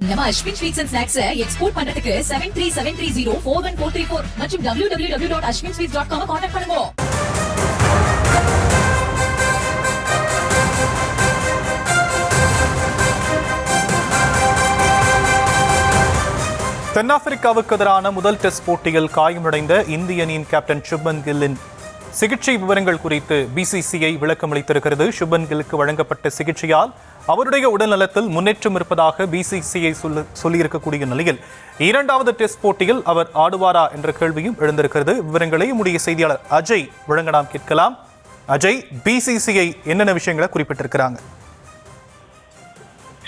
நம்ம Ashwin sweets and snacks export பண்றதுக்கு 7373041434 மற்றும் www.ashwinsweets.com கான்டாக்ட் பண்ணுங்க. தென்னாப்பிரிக்காவுக்கு எதிரான முதல் டெஸ்ட் போட்டியில் காயமடைந்த இந்திய அணியின் கேப்டன் சுப்மன் கில்லின் சிகிச்சை விவரங்கள் குறித்து பிசிசிஐ விளக்கம் அளித்திருக்கிறது. சுப்மன் கில்லுக்கு வழங்கப்பட்ட சிகிச்சையால் அவருடைய உடல்நலத்தில் முன்னேற்றம் இருப்பதாக பிசிசிஐ சொல்லியிருக்கக்கூடிய நிலையில் இரண்டாவது டெஸ்ட் போட்டியில் அவர் ஆடுவாரா என்ற கேள்வியும் எழுந்திருக்கிறது. விவரங்களை நம்முடைய செய்தியாளர் அஜய் வழங்க நாம் கேட்கலாம். அஜய், பிசிசிஐ என்னென்ன விஷயங்களை குறிப்பிட்டிருக்கிறாங்க?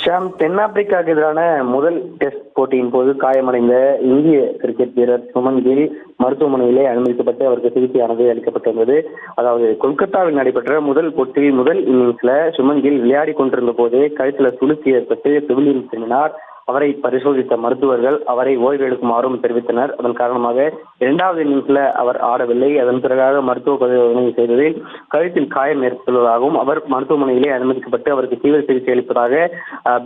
ஷாம், தென்னாப்பிரிக்காவுக்கு எதிரான முதல் டெஸ்ட் போட்டியின் போது காயமடைந்த இந்திய கிரிக்கெட் வீரர் சுமன் கில் மருத்துவமனையிலே அனுமதிக்கப்பட்டு அவருக்கு சிகிச்சையானது அளிக்கப்பட்டிருந்தது. அதாவது கொல்கத்தாவில் நடைபெற்ற முதல் போட்டியில் முதல் இன்னிங்ஸ்ல சுமன் கில் விளையாடி கொண்டிருந்த போதே கழுத்துல சுளுக்கு ஏற்பட்டு சிவிலில் திரும்பினார். அவரை பரிசோதித்த மருத்துவர்கள் அவரை ஓய்வு எடுக்குமாறும் தெரிவித்தனர். அதன் காரணமாக இரண்டாவது இன்னிங்ஸ்ல அவர் ஆடவில்லை. அதன் பிறகாக மருத்துவ பரிசோதனை செய்ததில் கழுத்தில் காயம் ஏற்பட்டுள்ளதாகவும் அவர் மருத்துவமனையிலே அனுமதிக்கப்பட்டு அவருக்கு தீவிர சிகிச்சை அளிப்பதாக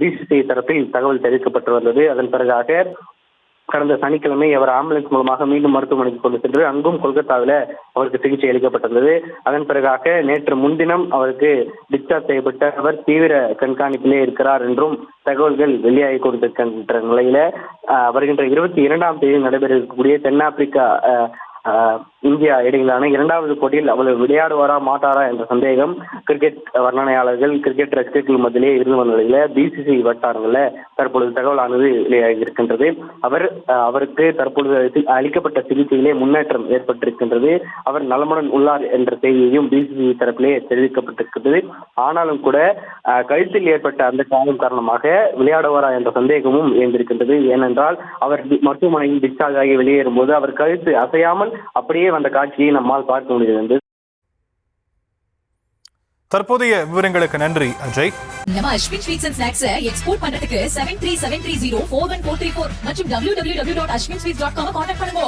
பிசிசிஐ தரப்பில் தகவல் தெரிவிக்கப்பட்டு வந்தது. அதன் பிறகாக கடந்த சனிக்கிழமை அவர் ஆம்புலன்ஸ் மூலமாக மீண்டும் மருத்துவமனைக்கு கொண்டு சென்று அங்கும் கொல்கத்தாவில் அவருக்கு சிகிச்சை அளிக்கப்பட்டுள்ளது. அதன் பிறகாக நேற்று முன்தினம் அவருக்கு டிஸ்சார்ஜ் செய்யப்பட்ட அவர் தீவிர கண்காணிப்பிலே இருக்கிறார் என்றும் தகவல்கள் வெளியாகி கொண்டிருக்கின்ற நிலையில வருகின்ற 22ஆம் தேதி நடைபெற இருக்கக்கூடிய தென்னாப்பிரிக்கா இந்தியா இடையிலான இரண்டாவது போட்டியில் அவர் விளையாடுவாரா மாட்டாரா என்ற சந்தேகம் கிரிக்கெட் வர்ணனையாளர்கள், கிரிக்கெட் ரசிகர்கள் மத்தியிலே இருந்து வந்த நிலையில பிசிசி வட்டாரங்கள்ல தற்பொழுது தகவலானது வெளியாகி இருக்கின்றது. அவருக்கு தற்பொழுது அளிக்கப்பட்ட சிகிச்சையிலே முன்னேற்றம் ஏற்பட்டிருக்கின்றது. அவர் நலமுடன் உள்ளார் என்ற செய்தியையும் பிசிசி தரப்பிலே தெரிவிக்கப்பட்டிருக்கிறது. ஆனாலும் கூட கழுத்தில் ஏற்பட்ட அந்த காயம் காரணமாக விளையாடுவாரா என்ற சந்தேகமும் எழுந்திருக்கின்றது. ஏனென்றால் அவர் மருத்துவமனையில் டிஸ்சார்ஜ் ஆகி வெளியேறும் போது அவர் கழுத்து அசையாமல் அப்படியே வந்த காட்சியை நம்மால் பார்க்க முடிகிறது. தற்போதைய விவரங்களுக்கு நன்றி அஜய். நம்ம Ashwin sweets and snacks export பண்றதுக்கு 7373041434 மற்றும் www.ashwinsweets.com கான்டாக்ட் பண்ணுங்க.